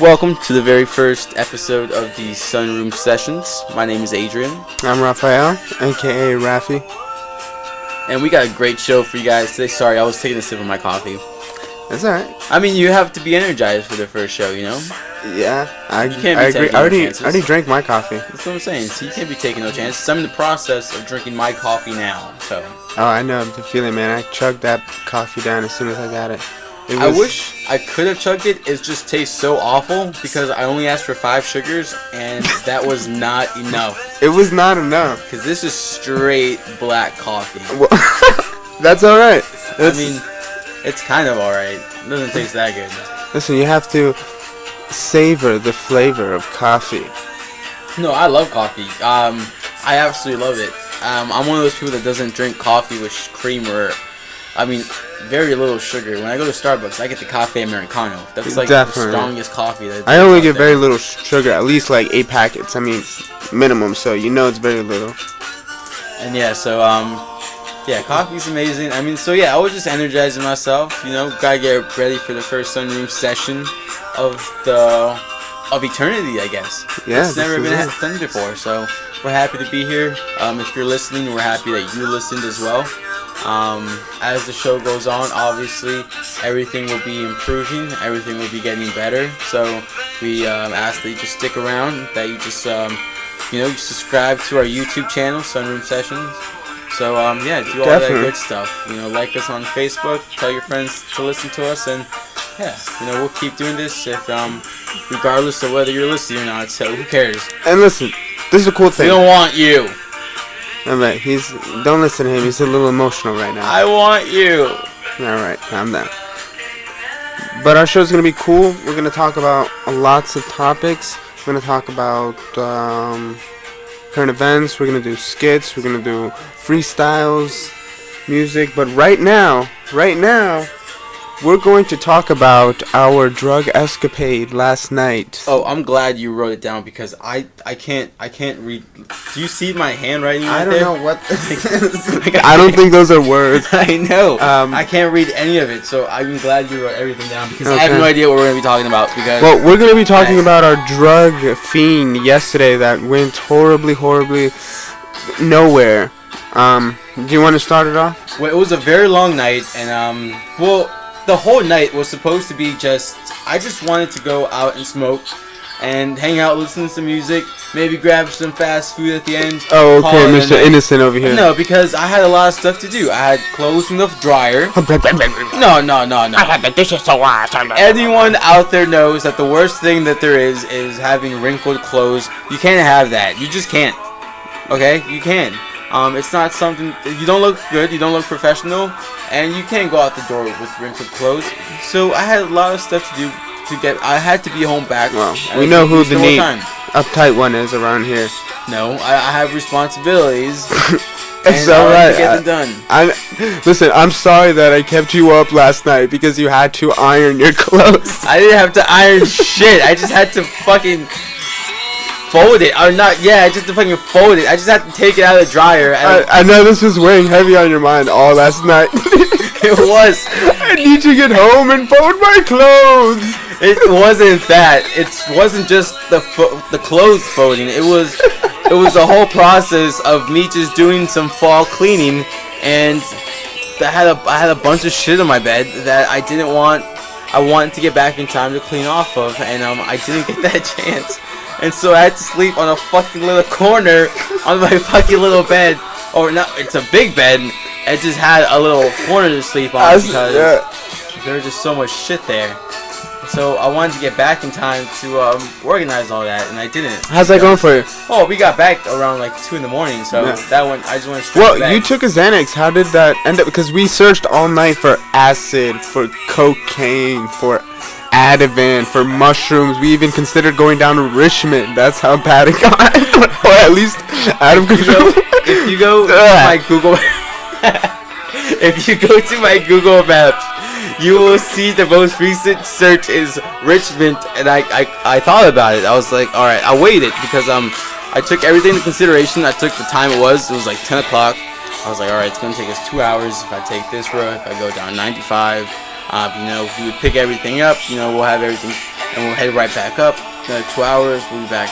Welcome to the very first episode of the Sunroom sessions. My name is Adrian. I'm Raphael, aka Rafi. And we got a great show for you guys today. Sorry, I was taking a sip of my coffee. That's alright. I mean, you have to be energized for the first show, you know? Yeah, I agree. I already drank my coffee. That's what I'm saying. So you can't be taking no chances. I'm in the process of drinking my coffee now, so. Oh, I know the feeling, man. I chugged that coffee down as soon as I got it. I wish I could have chugged it. It just tastes so awful because I only asked for 5 sugars and that was not enough. It was not enough. Because this is straight black coffee. Well, that's alright. I mean, it's kind of alright. It doesn't taste that good. Listen, you have to savor the flavor of coffee. No, I love coffee. I absolutely love it. I'm one of those people that doesn't drink coffee with cream or, very little sugar. When I go to Starbucks, I get the cafe americano. That's like the strongest coffee. I only get very little sugar, at least like 8 packets. I mean, minimum. So you know it's very little. And yeah, so coffee's amazing. I I was just energizing myself. You know, gotta get ready for the first Sunroom session of eternity, I guess. Yeah, it's never been done before, so we're happy to be here. If you're listening, we're happy that you listened as well. As the show goes on, obviously everything will be improving, everything will be getting better. So we ask that you just stick around, that you just subscribe to our YouTube channel, Sunroom Sessions. So do all that good stuff. You know, like us on Facebook, tell your friends to listen to us, and we'll keep doing this regardless of whether you're listening or not. So who cares? And listen, this is a cool thing. We don't want you. Alright, don't listen to him. He's a little emotional right now. I want you. Alright, calm down. But our show's gonna be cool. We're gonna talk about lots of topics. We're gonna talk about current events. We're gonna do skits. We're gonna do freestyles, music. But right now, we're going to talk about our drug escapade last night. Oh, I'm glad you wrote it down because I can't read. Do you see my handwriting right there? I don't know what this is. I don't think those are words. I know. I can't read any of it, so I'm glad you wrote everything down because I have no idea what we're going to be talking about. Well, we're going to be talking about our drug fiend yesterday that went horribly nowhere. Do you want to start it off? Well, it was a very long night, and the whole night was supposed to be I just wanted to go out and smoke and hang out, listen to some music, maybe grab some fast food at the end. Oh, okay, Mr. Innocent over here. No, because I had a lot of stuff to do. I had clothes in the dryer. No. I had the dishes to wash. Anyone out there knows that the worst thing that there is having wrinkled clothes. You can't have that. You just can't. Okay? You can. It's not something. You don't look good. You don't look professional, and you can't go out the door with wrinkled clothes. So I had a lot of stuff to do. I had to be home back. Well, we know who the neat, uptight one is around here. No, I have responsibilities. It's alright. Get it done. Listen, I'm sorry that I kept you up last night because you had to iron your clothes. I didn't have to iron shit. I just had to fucking fold it. Or not, yeah, just to fucking fold it. I just had to take it out of the dryer. I know this was weighing heavy on your mind all last night. It was. I need to get home and fold my clothes. It wasn't that. It wasn't just the clothes folding. It was a whole process of me just doing some fall cleaning, and I had a bunch of shit on my bed that I didn't want. I wanted to get back in time to clean off of, and I didn't get that chance. And so I had to sleep on a fucking little corner on my fucking little bed. Or not, it's a big bed. It just had a little corner to sleep on because there was just so much shit there. So I wanted to get back in time to organize all that, and I didn't. How's that going for you? Oh, we got back around like 2 in the morning, so that one I just went straight back. Well, you took a Xanax. How did that end up? Because we searched all night for acid, for cocaine, for Ativan, for mushrooms. We even considered going down to Richmond. That's how bad it got, or at least out of control. If you go to my Google, if you go to my Google Maps, you will see the most recent search is Richmond, and I thought about it. I was like, all right, I waited because I took everything into consideration. I took the time it was like 10 o'clock. I was like, all right, it's gonna take us 2 hours if I take this road. If I go down 95, we would pick everything up. We'll have everything and we'll head right back up. Another 2 hours, we'll be back.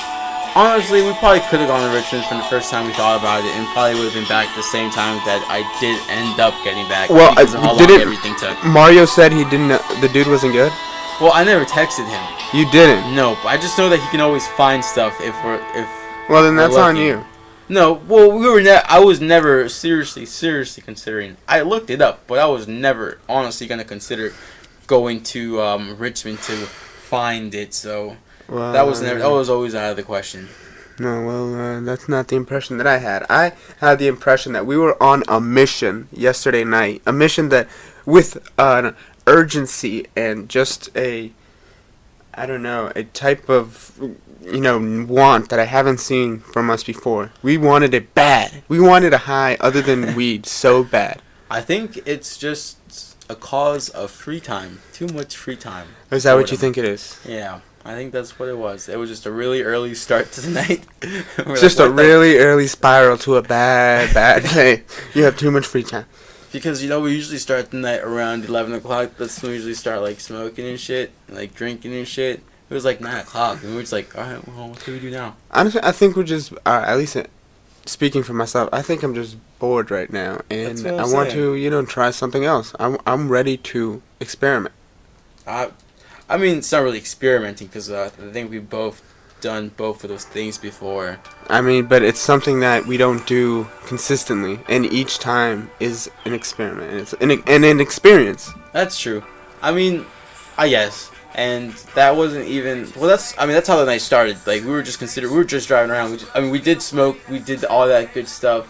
Honestly, we probably could have gone to Richmond from the first time we thought about it, and probably would have been back at the same time that I did end up getting back. Well, because of how long everything took. Mario said he didn't. The dude wasn't good. Well, I never texted him. You didn't. No, but I just know that he can always find stuff if. Well, then that's on you. No, well, I was never seriously considering. I looked it up, but I was never honestly gonna consider going to Richmond to find it. So well, that was always out of the question. No, well, that's not the impression that I had. I had the impression that we were on a mission yesterday night, a mission that with an urgency and just a type of want that I haven't seen from us before. We wanted it bad. We wanted a high other than weed so bad. I think it's just a cause of free time. Too much free time. Is that what you think it is? Yeah, I think that's what it was. It was just a really early start to the night. Just a really early spiral to a bad day. You have too much free time. Because, we usually start the night around 11 o'clock. That's when we usually start, smoking and shit, drinking and shit. It was 9 o'clock, and we were just like, alright, well, what do we do now? Honestly, I think we're just, at least speaking for myself, I think I'm just bored right now, and I want to, try something else. I'm ready to experiment. I mean, it's not really experimenting, because I think we've both done both of those things before. I mean, but it's something that we don't do consistently, and each time is an experiment, and it's an experience. That's true. I mean, I guess. And that wasn't even that's how the night started. We were just driving around. We did smoke, we did all that good stuff,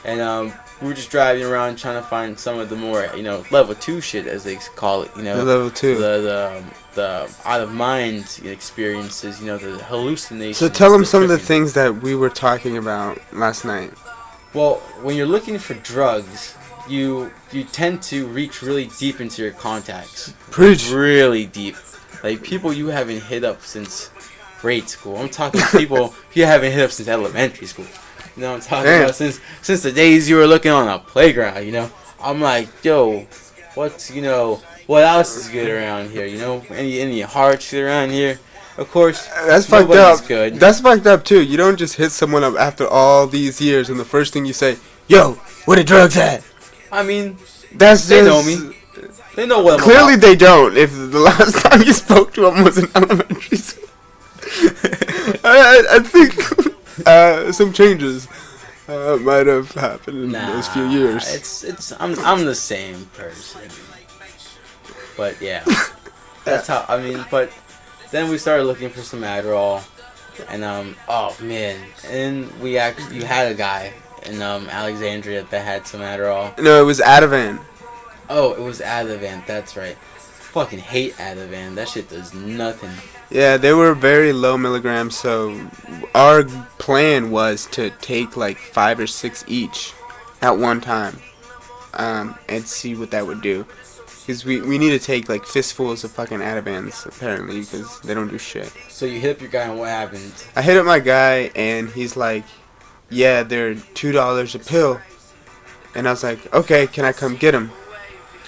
and we were just driving around trying to find some of the more level 2 shit, as they call it. The level 2. The out of mind experiences. The hallucinations. So tell them some of the things that we were talking about last night. Well, when you're looking for drugs, you tend to reach really deep into your contacts. Preach. Really deep. People you haven't hit up since grade school. I'm talking people you haven't hit up since elementary school. I'm talking about since the days you were looking on a playground, I'm like, yo, what else is good around here, Any hard shit around here? Of course, that's fucked up. Good. That's fucked up, too. You don't just hit someone up after all these years and the first thing you say, yo, where the drugs at? I mean, they know me. They know what I'm Clearly about. They don't, if the last time you spoke to them was in elementary school. I think some changes might have happened in those few years. I'm the same person. But yeah. That's how, but then we started looking for some Adderall, and oh man, and you had a guy in Alexandria that had some Adderall. No, it was Ativan. Oh, it was Ativan. That's right. Fucking hate Ativan. That shit does nothing. Yeah, they were very low milligrams. So our plan was to take 5 or 6 each at one time, and see what that would do. Because we need to take fistfuls of fucking Ativans apparently, because they don't do shit. So you hit up your guy, and what happened? I hit up my guy, and he's like, "Yeah, they're $2 a pill," and I was like, "Okay, can I come get him?"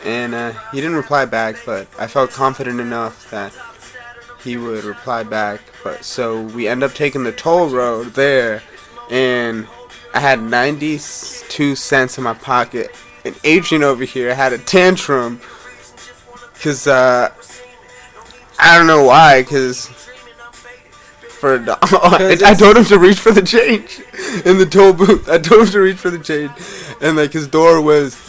And he didn't reply back, but I felt confident enough that he would reply back. But so we end up taking the toll road there, and I had 92 cents in my pocket. And Adrian over here had a tantrum because I don't know why. Because I told him to reach for the change in the toll booth. I told him to reach for the change, and his door was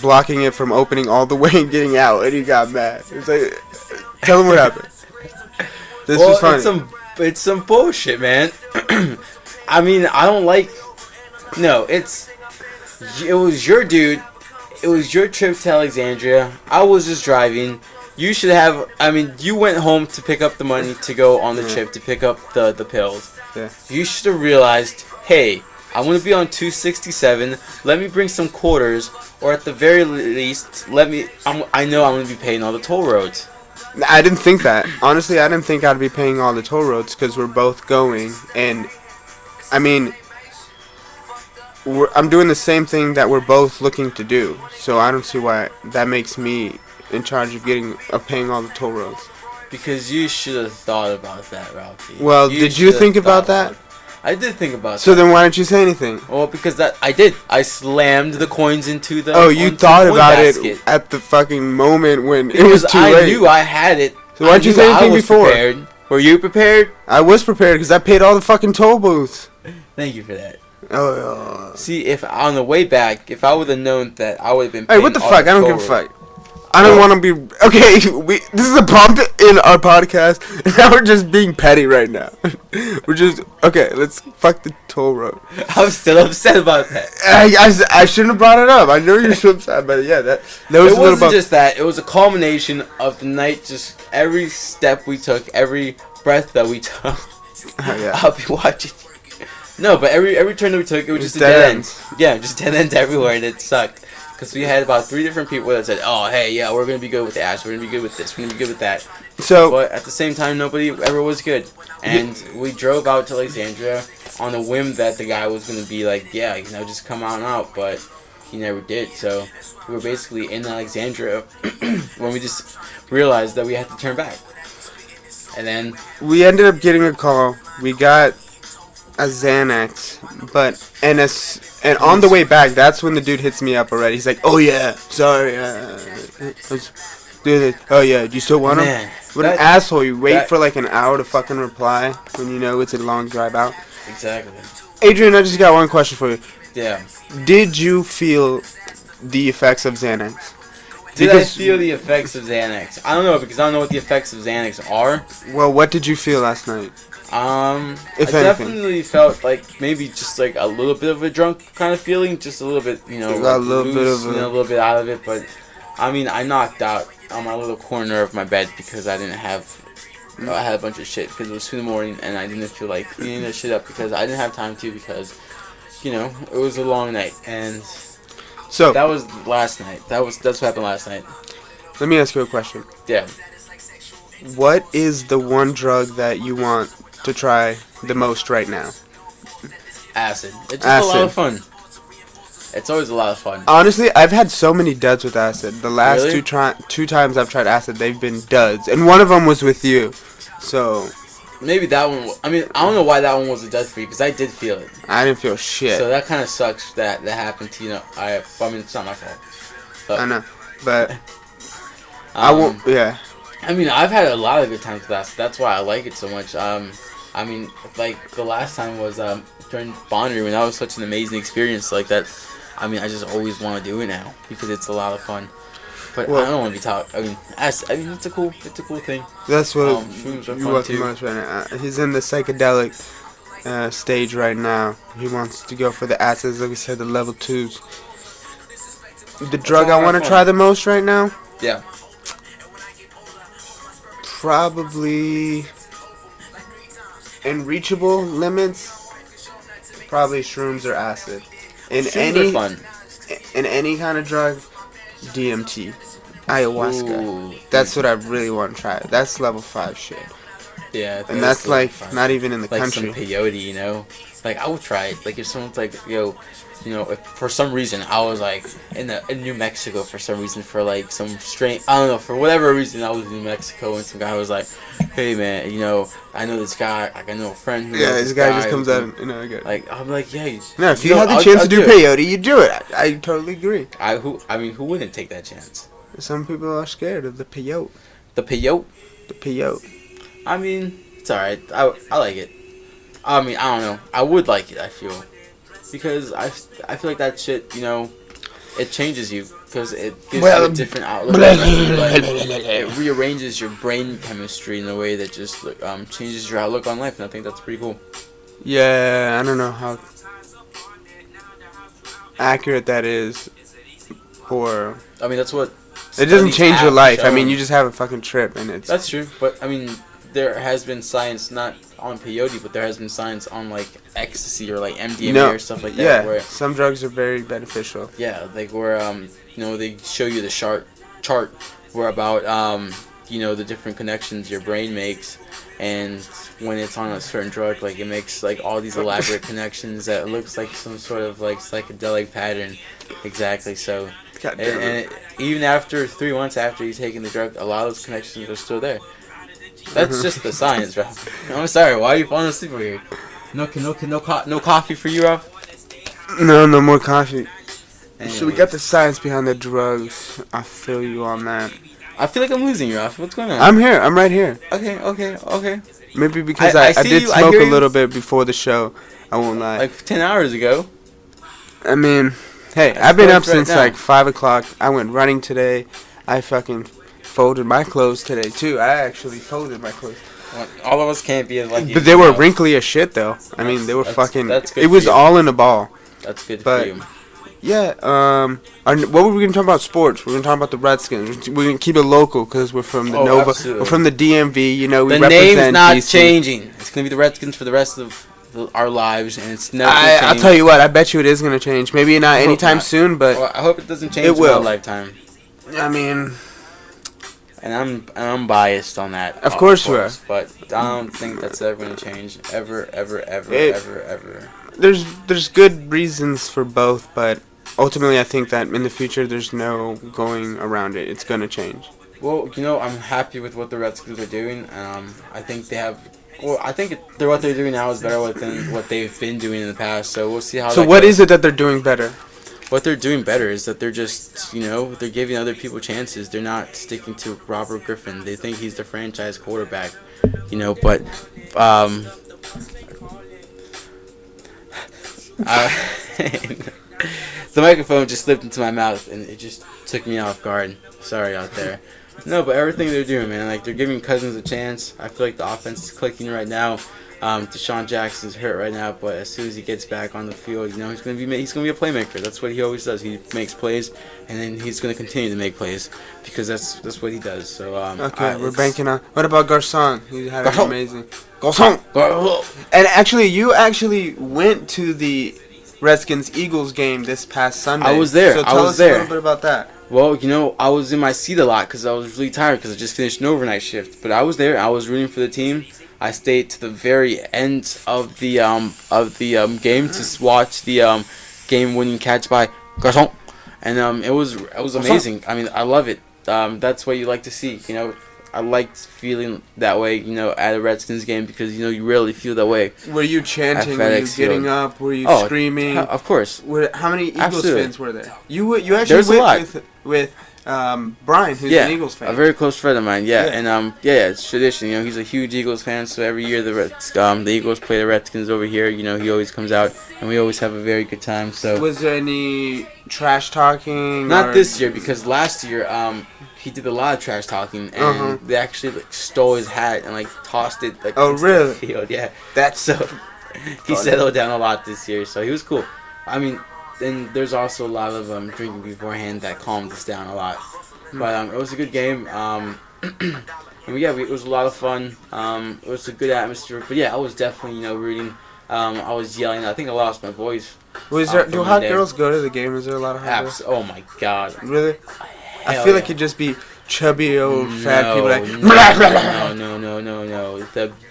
blocking it from opening all the way and getting out, and he got mad. It was tell him what happened. This was funny. It's some bullshit, man. I don't like. No, it was your dude. It was your trip to Alexandria. I was just driving. You should have. You went home to pick up the money to go on the trip to pick up the pills. Yeah. You should have realized, hey, I'm going to be on 267. Let me bring some quarters, or at the very least, I know I'm going to be paying all the toll roads. I didn't think that. Honestly, I didn't think I'd be paying all the toll roads because we're both going. And, I'm doing the same thing that we're both looking to do. So I don't see why that makes me in charge of paying all the toll roads. Because you should have thought about that, Ralphie. Well, did you think about that? I did think about that. So then why didn't you say anything? Well, because I did. I slammed the coins into the. Oh, you thought about it at the fucking moment when it was too late. I knew I had it. So why didn't you say anything before? Prepared. Were you prepared? I was prepared because I paid all the fucking toll booths. Thank you for that. Oh. See, if on the way back, if I would have known that, I would have been. Hey, what the fuck? I don't give a fuck. I don't want to be okay. This is a bump in our podcast, and now we're just being petty right now. We're just okay. Let's fuck the toll road. I'm still upset about that. I shouldn't have brought it up. I know you're so upset, but yeah, that was it wasn't just that. It was a culmination of the night. Just every step we took, every breath that we took. Yeah. I'll be watching. No, but every turn that we took, it was just a dead end. Yeah, just dead ends everywhere, and it sucked. Because we had about 3 different people that said, oh, hey, yeah, we're going to be good with Ash. We're going to be good with this. We're going to be good with that. So, but at the same time, nobody ever was good. And we drove out to Alexandria on a whim that the guy was going to be like, yeah, just come on out. But he never did. So we were basically in Alexandria when we just realized that we had to turn back. And then we ended up getting a call. We got a Xanax, and on the way back, that's when the dude hits me up already. He's like, "Oh yeah, sorry, oh yeah, do you still want him?" What an asshole! You wait for like an hour to fucking reply when you know it's a long drive out. Exactly. Adrian, I just got one question for you. Yeah. Did you feel the effects of Xanax? Did I feel the effects of Xanax? I don't know, because I don't know what the effects of Xanax are. Well, what did you feel last night? I definitely felt like maybe just like a little bit of a drunk kind of feeling, just a little bit, a little bit out of it. But I mean, I knocked out on my little corner of my bed because I didn't have. I had a bunch of shit because it was 2 in the morning and I didn't feel like cleaning that shit up because I didn't have time to because, it was a long night and. So that was last night. That's what happened last night. Let me ask you a question. Yeah. What is the one drug that you want to try the most right now? Acid. It's just a lot of fun. It's always a lot of fun. Honestly, I've had so many duds with acid. The last two times I've tried acid, they've been duds, and one of them was with you. So maybe that one. I mean, I don't know why that one was a dud for you because I did feel it. I didn't feel shit. So that kind of sucks that happened to you. I mean, it's not my fault. But, I know, but I won't. Yeah. I mean, I've had a lot of good times with acid. That's why I like it so much. I mean, like the last time was during Bonnaroo, and that was such an amazing experience. Like that. I mean, I just always want to do it now because it's a lot of fun. But I don't want to be taught. I mean, it's a cool thing. That's what shrooms are you fun want too. most right now. He's in the psychedelic stage right now. He wants to go for the acids, like we said, the level 2s. The drug I want to try the most right now? Yeah. Probably in reachable limits. Probably shrooms or acid. In any kind of drug, DMT, ayahuasca. Ooh, that's what I really want to try. That's level 5 shit. Yeah, and that's like not even in the country. Like some peyote, Like I would try it. Like if someone's like, if for some reason I was like in New Mexico for some reason for like some strange, I don't know, for whatever reason I was in New Mexico and some guy was like, hey man, I know this guy, like I know a friend who this guy just comes out and I get like I'm like, yeah. No, if you had the chance to do peyote, you do it. I totally agree. Who wouldn't take that chance? Some people are scared of the peyote. The peyote? The peyote. I mean, it's alright. I like it. I mean, I don't know. I would like it, I feel. Because I feel like that shit, it changes you. Because it gives you a different outlook. It rearranges your brain chemistry in a way that just changes your outlook on life. And I think that's pretty cool. Yeah, I don't know how accurate that is. For I mean, that's what... It doesn't change your life. I mean, you just have a fucking trip, and it's... That's true, but, I mean, there has been science, not on peyote, but there has been science on, like, ecstasy or, like, MDMA or stuff like that. Yeah, where, some drugs are very beneficial. Yeah, like, where, they show you the chart where about, the different connections your brain makes, and when it's on a certain drug, like, it makes, like, all these elaborate connections that looks like some sort of, like, psychedelic pattern. Exactly, so... And even after 3 months after you've taken the drug, a lot of those connections are still there. That's just the science, Ralph. I'm sorry. Why are you falling asleep over here? No coffee for you, Ralph. No, no more coffee. Anyways. So we got the science behind the drugs. I feel you on that. I feel like I'm losing you, Ralph. What's going on? I'm here. I'm right here. Okay. Maybe because I I see did you, I smoke hear a you. little bit before the show. I won't lie. Like 10 hours ago. I mean, hey, That's I've been up close right since now. like 5 o'clock. I went running today. I fucking folded my clothes today too. I actually folded my clothes. Well, all of us can't be as lucky. But they were wrinkly as shit though. I mean, they were That's- fucking. that's good It was for you. all in a ball. That's good But- for you. Yeah. What were we gonna talk about? Sports. We're gonna talk about the Redskins. We're gonna keep it local because we're from the Oh, Nova. absolutely. We're from the DMV. You know, we The represent name's not DC. changing. It's gonna be the Redskins for the rest of our lives, and it's never gonna change. I'll tell you what. I bet you it is gonna change. Maybe not hope anytime not. soon, but Well, I hope it doesn't change It in will. my lifetime. I mean, And I'm biased on that. Of course you are. But I don't think that's ever gonna change. Ever. there's good reasons for both, but ultimately, I think that in the future, there's no going around it. It's gonna change. Well, I'm happy with what the Redskins are doing. I think they have. Well, I think what they're doing now is better than what they've been doing in the past. So we'll see how. So that what goes. is it that they're doing better? What they're doing better is that they're just, they're giving other people chances. They're not sticking to Robert Griffin. They think he's the franchise quarterback, but the microphone just slipped into my mouth and it just took me off guard. Sorry out there. No, but everything they're doing, man, like they're giving Cousins a chance. I feel like the offense is clicking right now. Deshaun Jackson's hurt right now, but as soon as he gets back on the field, he's gonna be a playmaker. That's what he always does. He makes plays, and then he's gonna continue to make plays because that's what he does. So Okay, we're banking on. What about Garcon? He had an Garcon. amazing. Garcon. And actually, you went to the Redskins-Eagles game this past Sunday. I was there. So I tell was us there. a little bit about that. Well, I was in my seat a lot because I was really tired because I just finished an overnight shift. But I was there. I was rooting for the team. I stayed to the very end of the game to watch the game-winning catch by Garcon, and it was amazing. I mean, I love it. That's what you like to see. I liked feeling that way. At a Redskins game because you rarely feel that way. Were you chanting? At Were you FedEx getting Field. up? Were you Oh, screaming? Of course. How many Eagles Absolutely. fans were there? You actually There's a lot. went with Brian, who's an Eagles fan. A very close friend of mine. Yeah, Yeah. and it's tradition. He's a huge Eagles fan. So every year the Eagles play the Redskins over here. He always comes out, and we always have a very good time. So Was there any trash talking? not or- this year because last year he did a lot of trash talking, and Uh-huh. they actually stole his hat and tossed it Oh, into really? the field. Yeah, That's so he Funny. settled down a lot this year. So he was cool. I mean, and there's also a lot of drinking beforehand that calmed us down a lot. But it was a good game. And it was a lot of fun. It was a good atmosphere. But yeah, I was definitely rooting. I was yelling. I think I lost my voice. Was there? from Do the hot day. girls go to the game? Is there a lot of hot girls? Oh my god. Really? I Hell feel like yeah. it'd just be chubby old fat people like. No.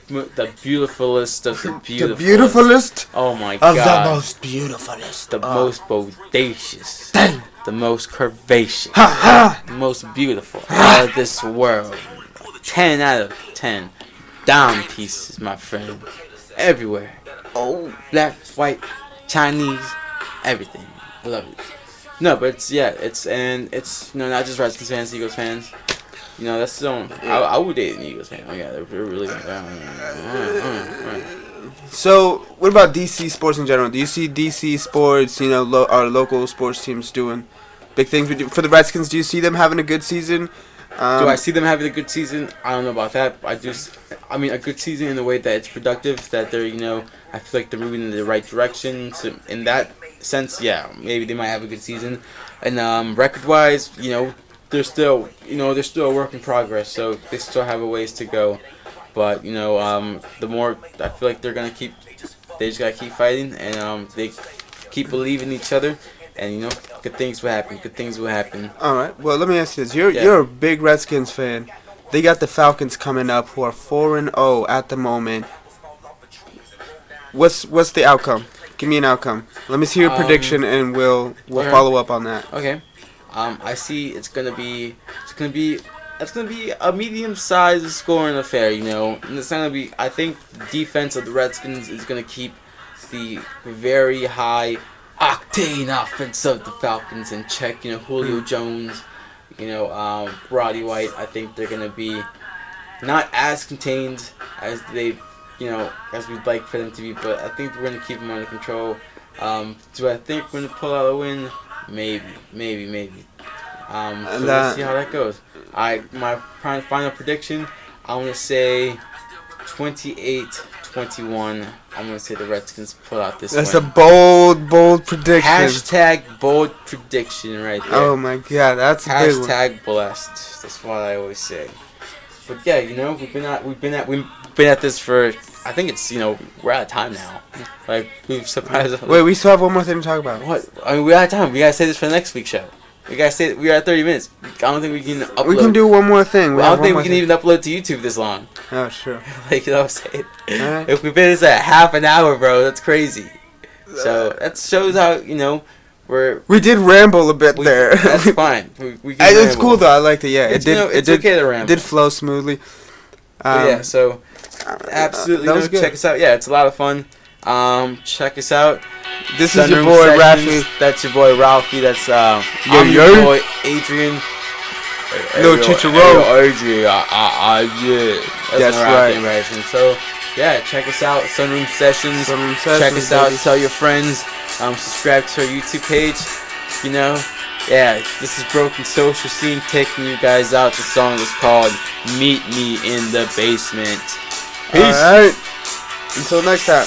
The beautifulest of the The beautiful. beautifulest Oh my of god. the most beautifulest. The most bodacious. The most curvaceous. Ha The most beautiful out of this world. 10 out of 10. Dime pieces, my friend. Everywhere. Oh. Black, white, Chinese, everything. I love it. No, but it's not just Redskins fans, Eagles fans. That's the only. I would date an Eagles fan. Oh yeah, they're really. So, what about DC sports in general? Do you see DC sports, our local sports teams doing big things? For the Redskins, do you see them having a good season? Do I see them having a good season? I don't know about that. I mean, a good season in the way that it's productive, that they're, I feel like they're moving in the right direction. So in that sense, yeah, maybe they might have a good season. And record-wise, they're still a work in progress, so they still have a ways to go. But the more I feel like they just gotta keep fighting, and they keep believing in each other. And good things will happen. Good things will happen. All right. Well, let me ask you this: you're Yeah. you're a big Redskins fan. They got the Falcons coming up, who are 4-0 at the moment. What's the outcome? Give me an outcome. Let me see your prediction, and we'll okay. follow up on that. Okay. I see. It's gonna be it's gonna be a medium-sized scoring affair, you know. And it's gonna be. I think the defense of the Redskins is gonna keep the very high octane offense of the Falcons in check. You know, Julio Jones, you know, Roddy White. I think they're gonna be not as contained as they, you know, as we'd like for them to be, but I think we're gonna keep them under control. Do I think we're gonna pull out a win? Maybe. So we'll see how that goes. My final prediction, I'm gonna say 28-21. I'm gonna say the Redskins pull out this win. That's a bold prediction. Hashtag bold prediction right there. Oh my god, that's a big one. Hashtag blessed. That's what I always say. But yeah, you know, we've been at this for, I think it's, you know, we're out of time now. Like, we've surprised. Wait, we still have one more thing to talk about. What? I mean, we're out of time. We gotta say this for the next week's show. We gotta say we are at 30 minutes. I don't think we can upload. We can do one more thing. I don't think we can even upload to YouTube this long. Oh, sure. Like, you know what I'm saying? Right. If we've been this at half an hour, bro, that's crazy. So that shows how, you know, we did ramble a bit there. That's fine. We can it's cool though. I liked it. Yeah, it's okay to ramble. It did flow smoothly. Yeah. So absolutely, that was good. Check us out. Yeah, it's a lot of fun. Check us out. This is your Sunroom boy Sessions. Rafi. That's your boy Ralphie. That's I'm your boy Adrian. No Chicharro. Adrian. Yeah. That's right. So yeah, check us out. Sunroom Sessions. Check us out. Tell your friends. Subscribe to our YouTube page. You know, yeah. This is Broken Social Scene taking you guys out. The song is called "Meet Me in the Basement." Peace. All right. Until next time.